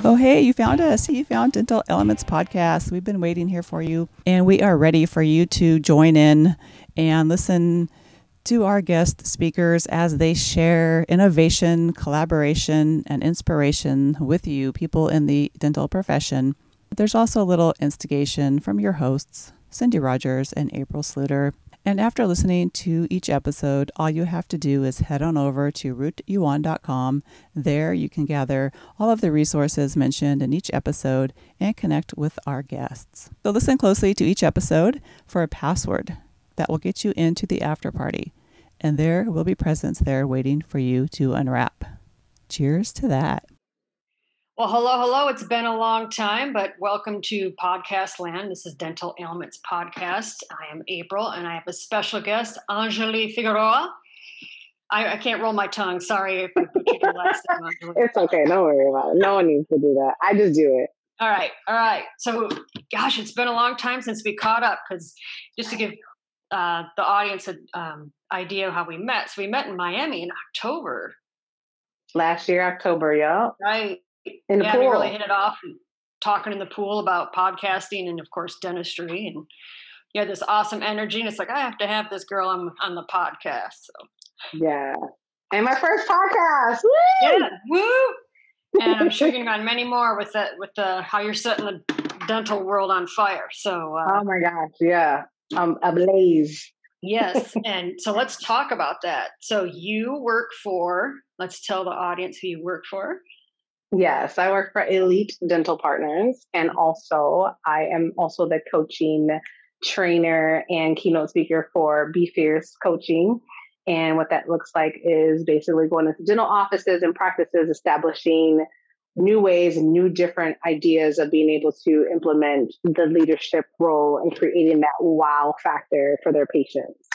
Oh, hey, you found us. You found Dental Alements Podcast. We've been waiting here for you, and we are ready for you to join in and listen to our guest speakers as they share innovation, collaboration, and inspiration with you, people in the dental profession. There's also a little instigation from your hosts, Cindy Rogers and April Sluter. And after listening to each episode, all you have to do is head on over to rooteyouon.com. There you can gather all of the resources mentioned in each episode and connect with our guests. So listen closely to each episode for a password that will get you into the after party. And there will be presents there waiting for you to unwrap. Cheers to that. Well, hello. It's been a long time, but welcome to Podcast Land. This is Dental Alements Podcast. I am April, and I have a special guest, Enjoli Figueroa. I can't roll my tongue. Sorry if I butchered your last name, Enjoli. It's okay. Don't worry about it. No one needs to do that. I just do it. All right. So, gosh, it's been a long time since we caught up, because just to give the audience an idea of how we met. So we met in Miami in October. Last year, October, yeah. Right. In the pool. We really hit it off, talking in the pool about podcasting and, of course, dentistry. And you had this awesome energy. And it's like, I have to have this girl on the podcast. So yeah. And my first podcast. Woo! Yeah. Woo! And I'm sure you're going to have many more with the how you're setting the dental world on fire. So oh my gosh, yeah. Ablaze. Yes. And so let's talk about that. So you work for, let's tell the audience who you work for. Yes, I work for Elite Dental Partners, and also I am also the coaching trainer and keynote speaker for Be Fierce Coaching. And what that looks like is basically going into dental offices and practices, establishing new ways and new different ideas of being able to implement the leadership role and creating that wow factor for their patients.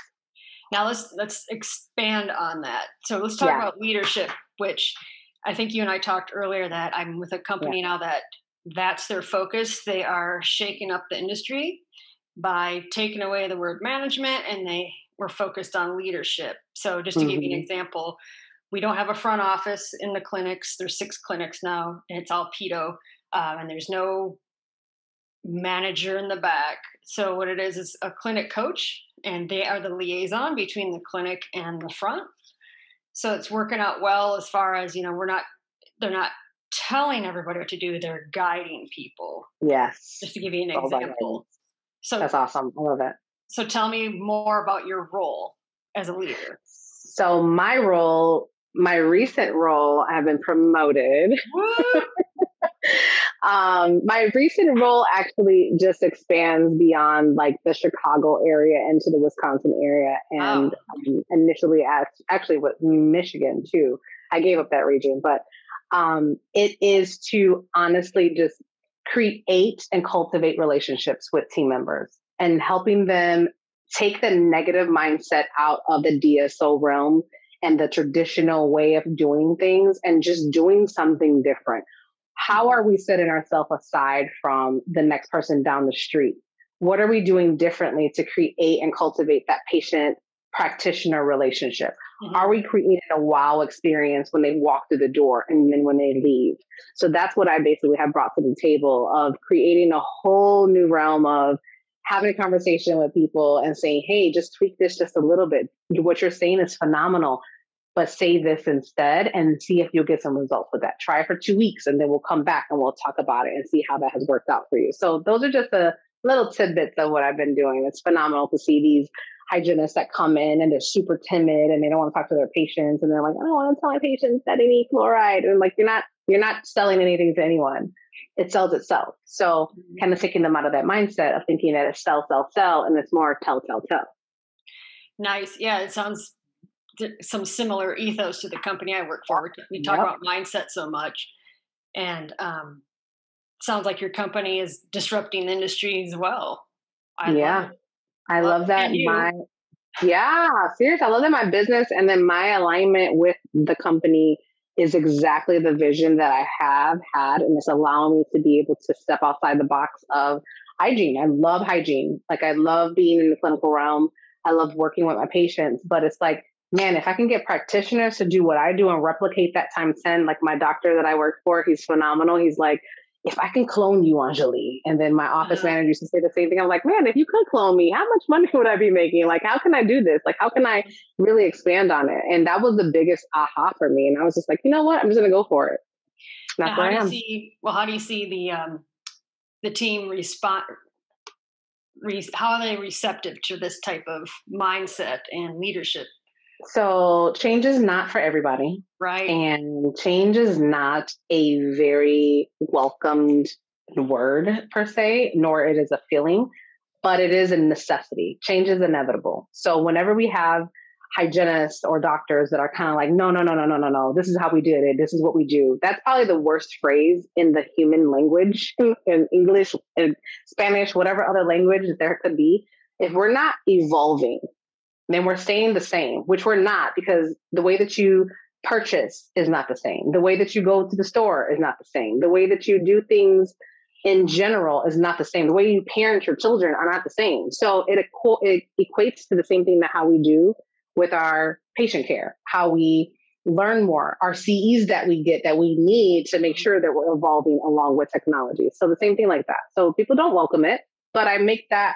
Now let's expand on that. So let's talk about leadership, which I think you and I talked earlier that I'm with a company now that's their focus. They are shaking up the industry by taking away the word management, and they were focused on leadership. So just to give you an example, we don't have a front office in the clinics. There's 6 clinics now, and it's all pedo, and there's no manager in the back. So what it is a clinic coach, and they are the liaison between the clinic and the front. So it's working out well as far as, they're not telling everybody what to do. They're guiding people. Yes. Just to give you an example. So that's awesome. I love it. So tell me more about your role as a leader. So my recent role, I've been promoted. My recent role actually just expands beyond like the Chicago area into the Wisconsin area, and initially actually with Michigan too. I gave up that region, but it is to honestly just create and cultivate relationships with team members and helping them take the negative mindset out of the DSO realm and the traditional way of doing things and just doing something different. How are we setting ourselves aside from the next person down the street? What are we doing differently to create and cultivate that patient practitioner relationship? Mm-hmm. Are we creating a wow experience when they walk through the door and then when they leave? So that's what I basically have brought to the table, of creating a whole new realm of having a conversation with people and saying, hey, just tweak this just a little bit. What you're saying is phenomenal, but say this instead and see if you'll get some results with that. Try it for 2 weeks and then we'll come back and we'll talk about it and see how that has worked out for you. So those are just the little tidbits of what I've been doing. It's phenomenal to see these hygienists that come in and they're super timid and they don't want to talk to their patients. And they're like, I don't want to tell my patients that they need fluoride. And like, you're not selling anything to anyone. It sells itself. So kind of taking them out of that mindset of thinking that it's sell, and it's more tell. Nice. Yeah, it sounds some similar ethos to the company I work for. We talk about mindset so much, and sounds like your company is disrupting the industry as well. I love that. Seriously, I love that my business and then my alignment with the company is exactly the vision that I have had, and it's allowing me to be able to step outside the box of hygiene. I love hygiene. Like, I love being in the clinical realm. I love working with my patients, but it's like man, if I can get practitioners to do what I do and replicate that times 10, like my doctor that I work for, he's phenomenal. He's like, if I can clone you, Enjoli. And then my office manager used to say the same thing. I'm like, man, if you could clone me, how much money would I be making? Like, how can I do this? Like, how can I really expand on it? And that was the biggest aha for me. And I was just like, you know what? I'm just going to go for it. That's where I am. How do you see the team respond? How are they receptive to this type of mindset and leadership? So change is not for everybody. Right. And change is not a very welcomed word per se, nor it is a feeling, but it is a necessity. Change is inevitable. So whenever we have hygienists or doctors that are kind of like, no, this is how we did it. This is what we do. That's probably the worst phrase in the human language, in English, in Spanish, whatever other language there could be. If we're not evolving, then we're staying the same, which we're not, because the way that you purchase is not the same. The way that you go to the store is not the same. The way that you do things in general is not the same. The way you parent your children are not the same. So it equates to the same thing that how we do with our patient care, how we learn more, our CEs that we get that we need to make sure that we're evolving along with technology. So the same thing like that. So people don't welcome it, but I make that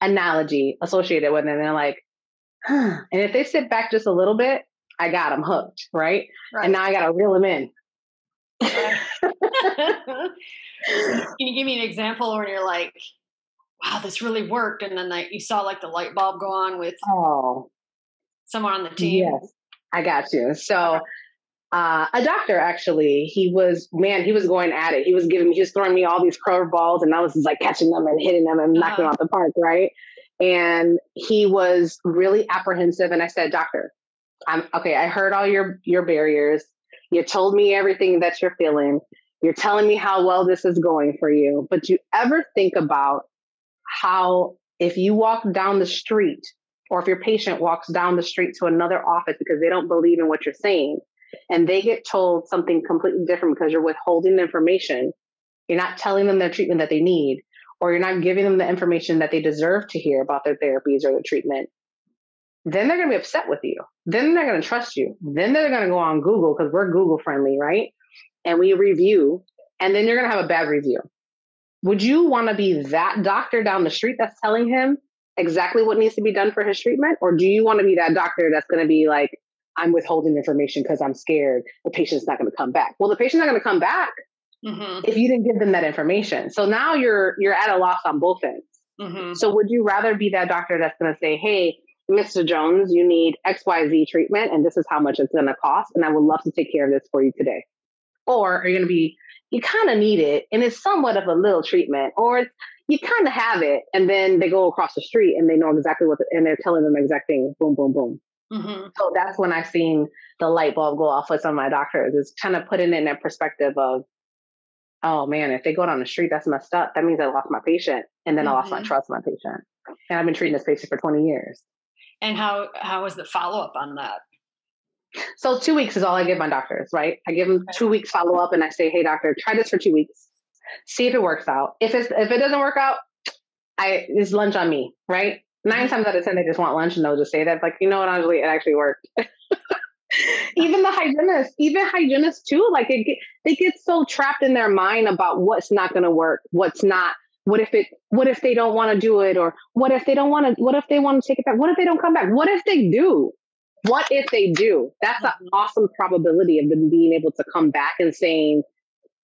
analogy associated with it. And they're like, and if they sit back just a little bit, I got them hooked, right? And now I got to reel them in. Right. Can you give me an example when you're like, wow, this really worked, and then you saw like the light bulb go on with someone on the team? Yes, I got you. So a doctor, actually, he was going at it. He was throwing me all these curveballs, and I was like catching them and hitting them and knocking them out the park, right? And he was really apprehensive. And I said, doctor, I heard all your barriers. You told me everything that you're feeling. You're telling me how well this is going for you. But you ever think about how if you walk down the street, or if your patient walks down the street to another office because they don't believe in what you're saying, and they get told something completely different because you're withholding information, you're not telling them their treatment that they need, or you're not giving them the information that they deserve to hear about their therapies or their treatment, then they're going to be upset with you. Then they're going to trust you. Then they're going to go on Google, because we're Google friendly, right? And we review, and then you're going to have a bad review. Would you want to be that doctor down the street that's telling him exactly what needs to be done for his treatment? Or do you want to be that doctor that's going to be like, I'm withholding information because I'm scared the patient's not going to come back? Well, the patient's not going to come back if you didn't give them that information. So now you're at a loss on both ends. So would you rather be that doctor that's going to say, hey, Mr. Jones, you need XYZ treatment, and this is how much it's going to cost, and I would love to take care of this for you today? Or are you going to be, you kind of need it, and it's somewhat of a little treatment, or you kind of have it, and then they go across the street and they know exactly and they're telling them the exact thing, boom, boom, boom. So that's when I've seen the light bulb go off with some of my doctors, is kind of putting it in that perspective of, oh man, if they go down the street, that's messed up. That means I lost my patient, and then I lost my trust in my patient. And I've been treating this patient for 20 years. And how was the follow-up on that? So 2 weeks is all I give my doctors, right? I give them 2 weeks follow-up, and I say, hey, doctor, try this for 2 weeks. See if it works out. If it doesn't work out, it's lunch on me, right? 9 times out of 10, they just want lunch, and they'll just say that, like, you know what, Enjoli, it actually worked. Even hygienists too, like they get so trapped in their mind about what's not going to work, what's not. What if they don't want to do it? Or what if they want to take it back? What if they don't come back? What if they do? That's an awesome probability of them being able to come back and saying,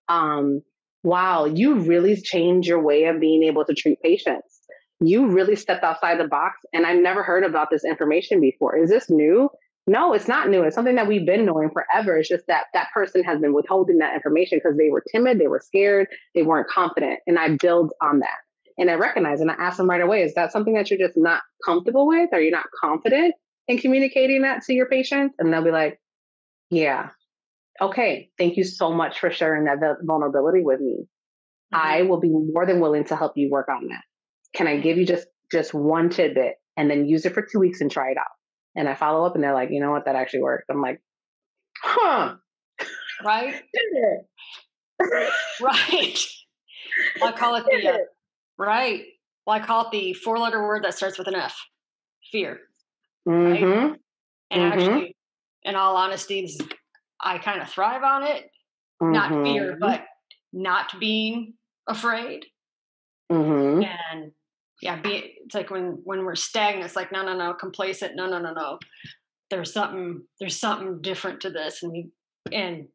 wow, you really changed your way of being able to treat patients. You really stepped outside the box, and I've never heard about this information before. Is this new? No, it's not new. It's something that we've been knowing forever. It's just that person has been withholding that information because they were timid, they were scared, they weren't confident. And I build on that. And I recognize, and I ask them right away, is that something that you're just not comfortable with? Are you not confident in communicating that to your patients? And they'll be like, yeah. Okay. Thank you so much for sharing that vulnerability with me. I will be more than willing to help you work on that. Can I give you just one tidbit, and then use it for 2 weeks and try it out? And I follow up, and they're like, you know what, that actually worked. I'm like, huh. Right? Right. I call it right. Well, I call it the 4-letter word that starts with an F. Fear. Right? And actually, in all honesty, I kind of thrive on it. Not fear, but not being afraid. And it's like when we're stagnant, it's like, no, complacent. No. There's something different to this. And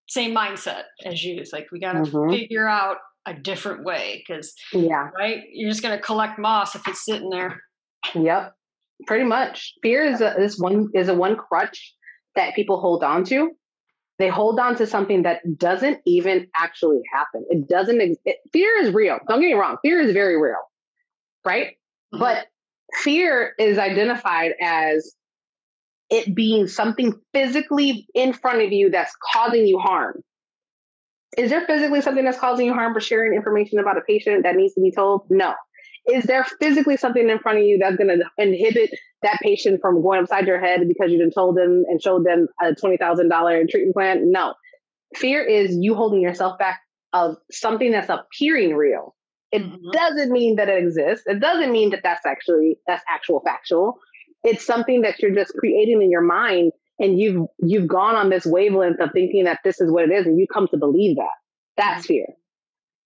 same mindset as you. It's like, we got to figure out a different way, because right, you're just going to collect moss if it's sitting there. Yep, pretty much. Fear is one crutch that people hold on to. They hold on to something that doesn't even actually happen. It doesn't. Fear is real. Don't get me wrong. Fear is very real, right? But fear is identified as it being something physically in front of you that's causing you harm. Is there physically something that's causing you harm for sharing information about a patient that needs to be told? No. Is there physically something in front of you that's going to inhibit that patient from going upside your head because you done told them and showed them a $20,000 treatment plan? No. Fear is you holding yourself back of something that's appearing real. It doesn't mean that it exists. It doesn't mean that that's actual factual. It's something that you're just creating in your mind, and you've gone on this wavelength of thinking that this is what it is, and you come to believe that. That's fear.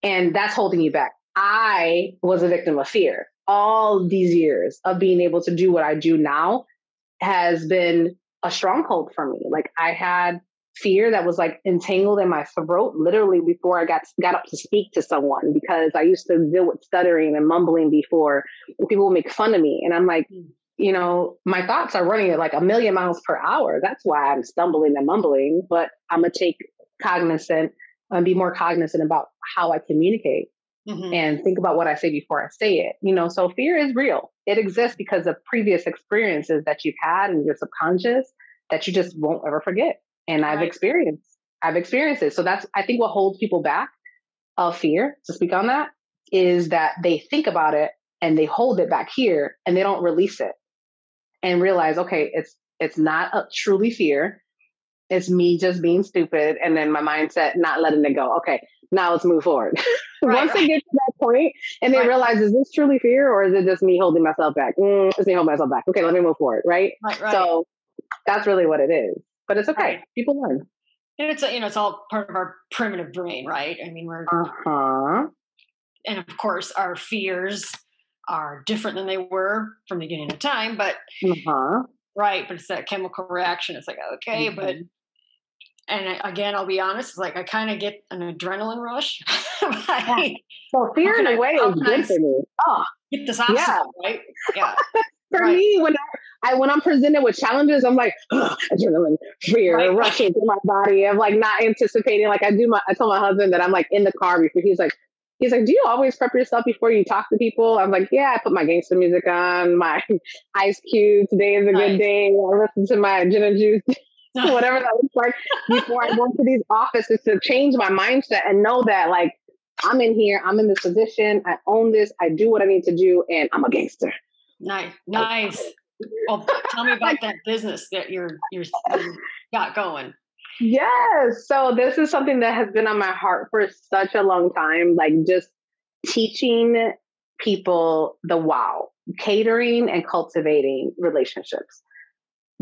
And that's holding you back. I was a victim of fear. All these years of being able to do what I do now has been a stronghold for me. Like, I had fear that was like entangled in my throat literally before I got up to speak to someone, because I used to deal with stuttering and mumbling before, and people would make fun of me. And I'm like, my thoughts are running at like 1,000,000 miles per hour. That's why I'm stumbling and mumbling, but I'm going to take cognizant and be more cognizant about how I communicate and think about what I say before I say it. So fear is real. It exists because of previous experiences that you've had in your subconscious that you just won't ever forget. And I've experienced it. So that's, I think, what holds people back of fear, to speak on that, is that they think about it and they hold it back here and they don't release it and realize, okay, it's not a truly fear. It's me just being stupid. And then my mindset, not letting it go. Okay, now let's move forward. Once they get to that point and they realize, is this truly fear, or is it just me holding myself back? It's me holding myself back. Okay, let me move forward. Right. So that's really what it is, but it's okay. People learn. And it's all part of our primitive brain, right? I mean, we're, and of course our fears are different than they were from the beginning of time, but but it's that chemical reaction. It's like, okay, but, and again, I'll be honest, it's like, I kind of get an adrenaline rush. So fear in a way is good for me. Get this obstacle, right? Yeah. For me, when I'm presented with challenges, I'm like, adrenaline, fear rushing through my body. I'm like not anticipating. Like I told my husband that I'm like in the car before. He's like, do you always prep yourself before you talk to people? I'm like, yeah, I put my gangster music on, my Ice Cube, today is a good day. I listen to my gin and juice, whatever that looks like, before I go into these offices to change my mindset and know that, like, I'm in here, I'm in this position, I own this, I do what I need to do, and I'm a gangster. Nice. Well, tell me about that business that you got going. Yes. So this is something that has been on my heart for such a long time, like just teaching people the wow, catering and cultivating relationships,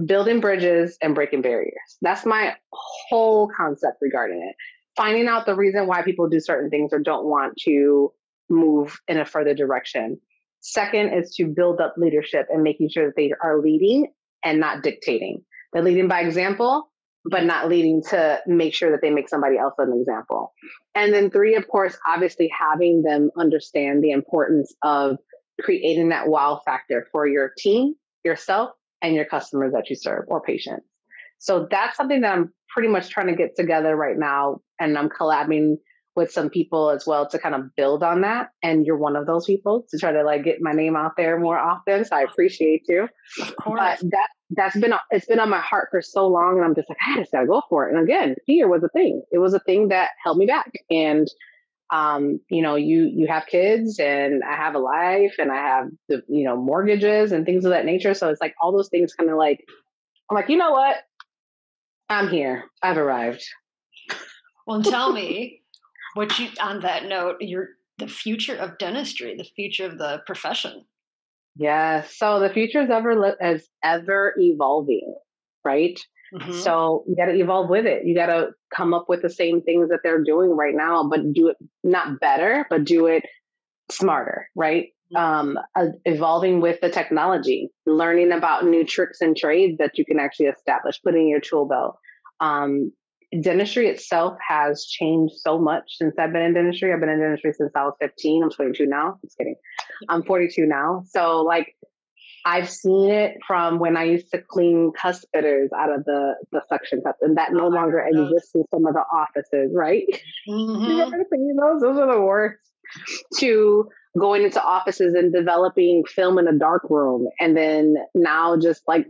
building bridges and breaking barriers. That's my whole concept regarding it. Finding out the reason why people do certain things or don't want to move in a further direction. Second is to build up leadership and making sure that they are leading and not dictating. They're leading by example, but not leading to make sure that they make somebody else an example. And then 3, of course, obviously having them understand the importance of creating that wow factor for your team, yourself, and your customers that you serve or patients. So that's something that I'm pretty much trying to get together right now. And I'm collabing with some people as well to kind of build on that. And you're one of those people to try to like get my name out there more often. So I appreciate you. But it's been on my heart for so long. And I'm just like, I just gotta go for it. And again, fear was a thing. It was a thing that held me back. And, you have kids and I have a life and I have the, mortgages and things of that nature. So it's like all those things kind of like, I'm like, you know what? I'm here. I've arrived. Well, tell me, on that note, the future of dentistry, the future of the profession. Yeah. So the future is ever evolving. right? So you got to evolve with it. You got to come up with the same things that they're doing right now, but do it not better, but do it smarter, right? Evolving with the technology, learning about new tricks and trades that you can actually establish, put in your tool belt. Dentistry itself has changed so much since I've been in dentistry. I've been in dentistry since I was 15. I'm 22 now. Just kidding. I'm 42 now. So like, I've seen it from when I used to clean cuspiders out of the suction cups, and that no longer exists in some of the offices, right? You remember seeing those? Those are the worst. To going into offices and developing film in a dark room, and then now just like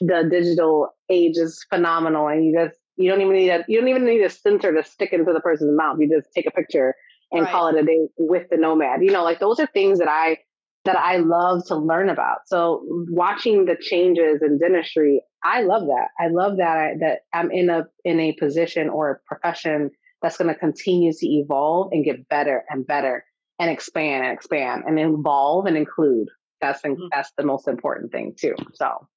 the digital age is phenomenal, and you don't even need a sensor to stick into the person's mouth. You just take a picture and call it a day with the Nomad. Like those are things that I love to learn about. So watching the changes in dentistry, I love that. I love that I'm in a position or a profession that's going to continue to evolve and get better and better and expand and involve and include. That's the most important thing too. So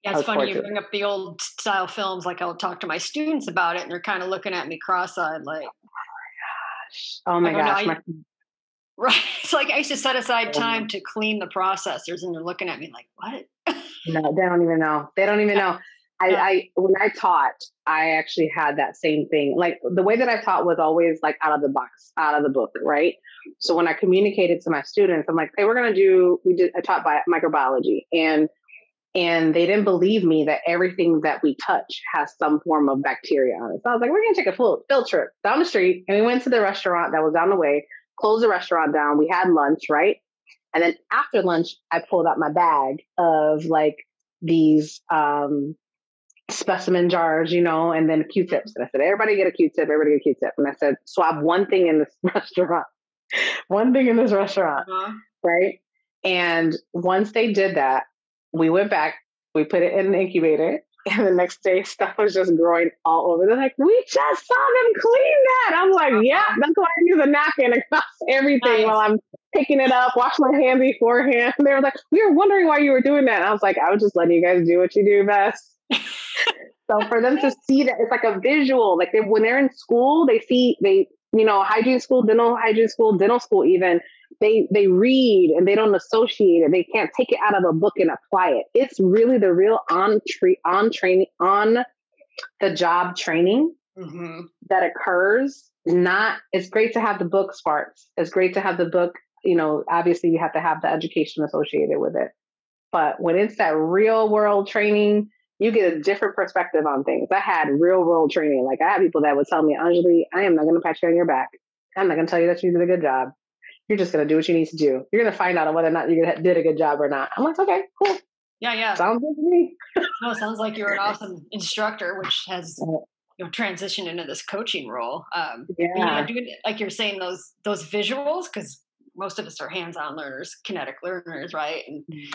yeah, it's funny you bring up the old style films. Like I'll talk to my students about it and they're kind of looking at me cross-eyed like, oh my gosh. Right. It's like I used to set aside time to clean the processors and they're looking at me like, what? No, they don't even know. When I taught, I actually had that same thing. Like the way that I taught was always like out of the box, out of the book, right? So when I communicated to my students, I'm like, hey, I taught microbiology and they didn't believe me that everything that we touch has some form of bacteria on it. So I was like, we're going to take a field trip down the street. And we went to the restaurant that was down the way, closed the restaurant down. We had lunch, right? And then after lunch, I pulled out my bag of like these specimen jars, and then Q-tips. And I said, everybody get a Q-tip, everybody get a Q-tip. And I said, swab one thing in this restaurant, right? And once they did that, we went back, we put it in an incubator, and the next day stuff was just growing all over. They're like, we just saw them clean that. I'm like, yeah, that's why I use a napkin across everything while I'm picking it up, wash my hands beforehand. They were like, we were wondering why you were doing that. And I was like, I was just letting you guys do what you do best. So for them to see that, it's like a visual, like when they're in school, hygiene school, dental school even, they read and they don't associate it. They can't take it out of a book and apply it. It's really the real on the job training that occurs. It's great to have the book sparks. It's great to have the book, obviously you have to have the education associated with it. But when it's that real world training, you get a different perspective on things. I had real world training. Like I had people that would tell me, Enjoli, I am not going to pat you on your back. I'm not going to tell you that you did a good job. You're just going to do what you need to do. You're going to find out whether or not you did a good job or not. I'm like, okay, cool. Yeah. Sounds good to me. No, it sounds like you're an awesome instructor, which has transitioned into this coaching role. Doing, like you're saying, those visuals, because most of us are hands-on learners, kinetic learners, right?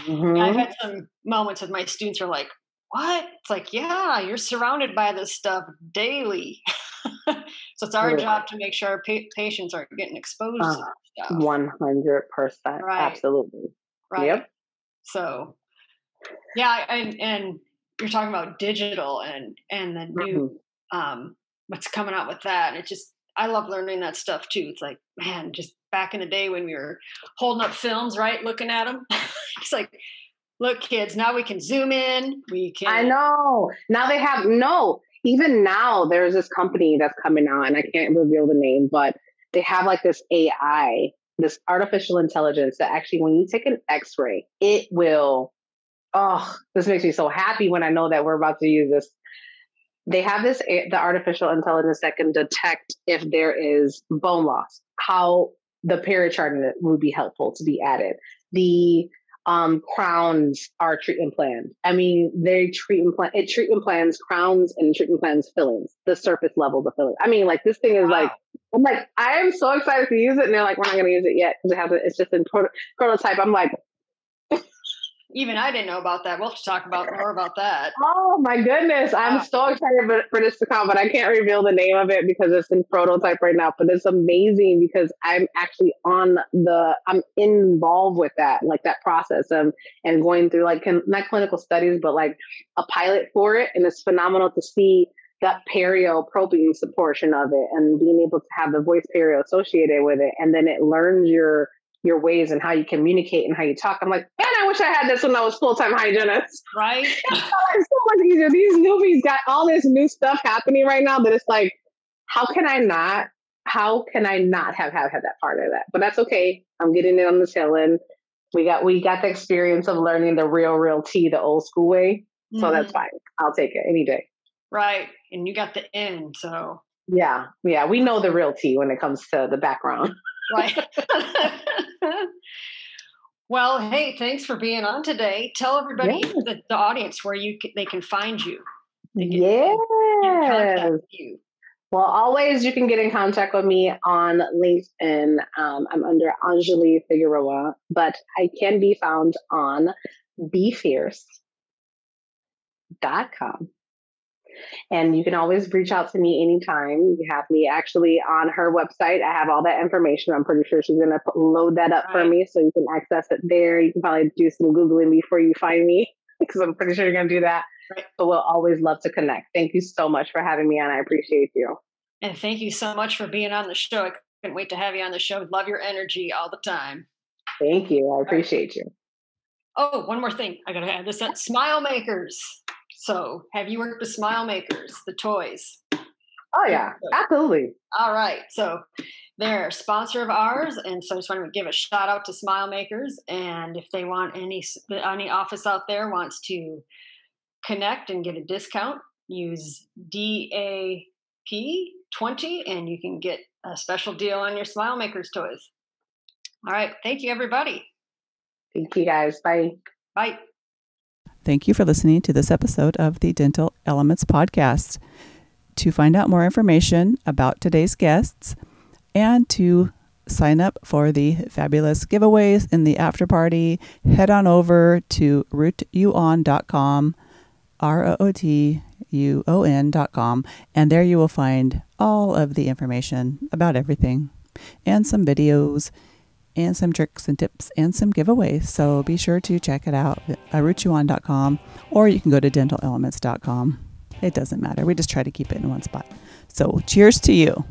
And I've had some moments with my students who are like, what? It's like, yeah, you're surrounded by this stuff daily. So it's our job to make sure our patients aren't getting exposed to stuff. 100%. Right. Absolutely. Right. Yep. So, yeah, and you're talking about digital and the new, what's coming out with that. And I love learning that stuff too. It's like, man, just back in the day when we were holding up films, right? Looking at them. It's like, look, kids, now we can zoom in. I know. Now even now there's this company that's coming out and I can't reveal the name, but they have like this AI, this artificial intelligence that actually, when you take an x-ray, it will, this makes me so happy when I know that we're about to use this. They have the artificial intelligence that can detect if there is bone loss, how the perichart would be helpful to be added. The crowns are treatment planned. I mean, treatment plans crowns and treatment plans fillings, the surface level of filling. I mean, like this thing is like, I'm like, I am so excited to use it. And they're like, we're not going to use it yet because it's just in prototype. I'm like, Even I didn't know about that. We'll have to talk about more about that. Oh my goodness. I'm so excited for this to come, but I can't reveal the name of it because it's in prototype right now. But it's amazing because I'm actually I'm involved with that, like that process of, and going through like, not clinical studies, but like a pilot for it. And it's phenomenal to see that perio probing portion of it and being able to have the voice perio associated with it. And then it learns your ways and how you communicate and how you talk. I'm like, man, I wish I had this when I was full-time hygienist. Right. It's so much easier. These newbies got all this new stuff happening right now that it's like, how can I not have that part of that? But that's okay. I'm getting it on the tail end. We got the experience of learning the real tea, the old school way. So that's fine. I'll take it any day. Right. And you got the end. So yeah. We know the real tea when it comes to the background. Right. Well, hey, thanks for being on today. Tell everybody, the audience, where they can find you. Yes. You. Well, always you can get in contact with me on LinkedIn. I'm under Enjoli Figueroa, but I can be found on BeFierce.com. And you can always reach out to me anytime. You have me actually on her website. I have all that information. I'm pretty sure she's going to load that up for me so you can access it there. You can probably do some Googling before you find me because I'm pretty sure you're going to do that. Right. But we'll always love to connect. Thank you so much for having me on. I appreciate you. And thank you so much for being on the show. I couldn't wait to have you on the show. Love your energy all the time. Thank you. I appreciate you. Oh, one more thing. I got to add this up. Smile Makers. So have you worked with Smile Makers, the toys? Oh, yeah, absolutely. All right. So they're a sponsor of ours. And so I just want to give a shout out to Smile Makers. And if they want any office out there wants to connect and get a discount, use DAP20 and you can get a special deal on your Smile Makers toys. All right. Thank you, everybody. Thank you, guys. Bye. Bye. Thank you for listening to this episode of the Dental Alements Podcast. To find out more information about today's guests and to sign up for the fabulous giveaways in the after party, head on over to rootuon.com, ROOTUON.com, and there you will find all of the information about everything and some videos and some tricks and tips and some giveaways. So be sure to check it out at rootuon.com, or you can go to dentalalements.com. It doesn't matter. We just try to keep it in one spot. So cheers to you.